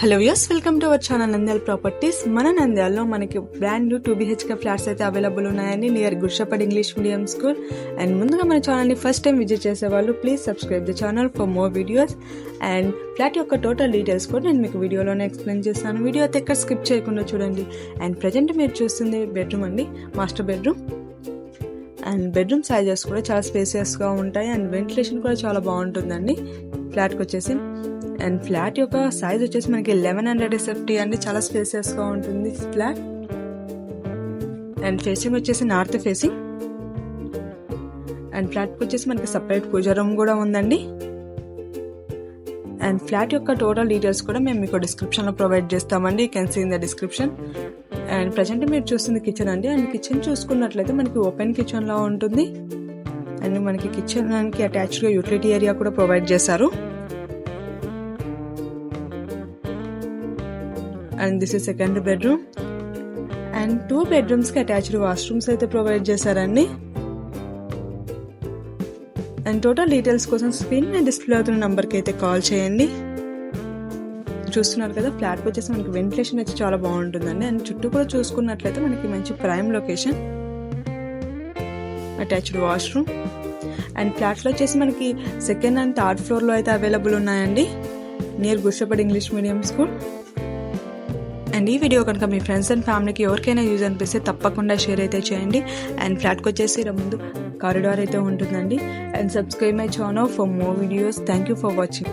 Hello viewers, welcome to our channel Nandyal properties. మన నంద్యాలలో మనకి బ్రాండ్ న్యూ 2 BHK ఫ్లాట్స్ అయితే అవైలబుల్ ఉన్నాయండి నియర్ గుర్షపడ్ ఇంగ్లీష్ మీడియం స్కూల్. అండ్ ముందుగా మన ఛానల్ని ఫస్ట్ టైం విజిట్ చేసేవాళ్ళు please subscribe the channel for more videos. And flat యొక్క టోటల్ డీటెయిల్స్ కూడా నేను మీకు వీడియోలోనే ఎక్స్ప్లెయిన్ చేస్తాను. వీడియో అయితే ఎక్కడ స్కిప్ చేయకుండా చూడండి. అండ్ ప్రజెంట్ మీరు చూస్తుంది బెడ్రూమ్ అండి, master bedroom. And bedroom sizes కూడా చాలా స్పేసియస్గా ఉంటాయి అండ్ వెంటిలేషన్ కూడా చాలా బాగుంటుందండి ఫ్లాట్కి వచ్చేసి. అండ్ ఫ్లాట్ యొక్క సైజ్ వచ్చేసి మనకి 1100 SFT అండి, చాలా స్పేసియస్గా ఉంటుంది ఫ్లాట్. అండ్ ఫేసింగ్ వచ్చేసి నార్త్ ఫేసింగ్. అండ్ ఫ్లాట్కి వచ్చేసి మనకి సపరేట్ పూజా రూమ్ కూడా ఉందండి. అండ్ ఫ్లాట్ యొక్క టోటల్ డీటెయిల్స్ కూడా మేము మీకు డిస్క్రిప్షన్లో ప్రొవైడ్ చేస్తామండి, you can see in the description. And present మీరు చూస్తుంది కిచెన్ అండి. అండ్ కిచెన్ చూసుకున్నట్లయితే మనకి ఓపెన్ కిచెన్లా ఉంటుంది. అండ్ మనకి కిచెన్కి అటాచ్డ్గా యూటిలిటీ ఏరియా కూడా ప్రొవైడ్ చేశారు. And this is second bedroom. And 2 bedrooms-కి అటాచ్డ్ వాష్రూమ్స్ అయితే ప్రొవైడ్ చేశారండి. అండ్ టోటల్ డీటెయిల్స్ కోసం స్క్రీన్ మీద డిస్ప్లే అవుతున్న నెంబర్కి అయితే కాల్ చేయండి. చూస్తున్నారు కదా, ఫ్లాట్కి వచ్చేసి మనకి వెంటిలేషన్ అయితే చాలా బాగుంటుందండి. అండ్ చుట్టూ కూడా చూసుకున్నట్లయితే మనకి మంచి prime location, attached washroom. And ఫ్లాట్లో వచ్చేసి మనకి సెకండ్ అండ్ థర్డ్ ఫ్లోర్లో అయితే అవైలబుల్ ఉన్నాయండి నియర్ గుర్షపడ్ ఇంగ్లీష్ మీడియం స్కూల్. అండ్ ఈ వీడియో కనుక మీ ఫ్రెండ్స్ అండ్ ఫ్యామిలీకి ఎవరికైనా యూజ్ అనిపిస్తే తప్పకుండా షేర్ అయితే చేయండి. అండ్ ఫ్లాట్కి వచ్చేసి ముందు కారిడార్ అయితే ఉంటుందండి. And subscribe my channel for more videos. Thank you for watching.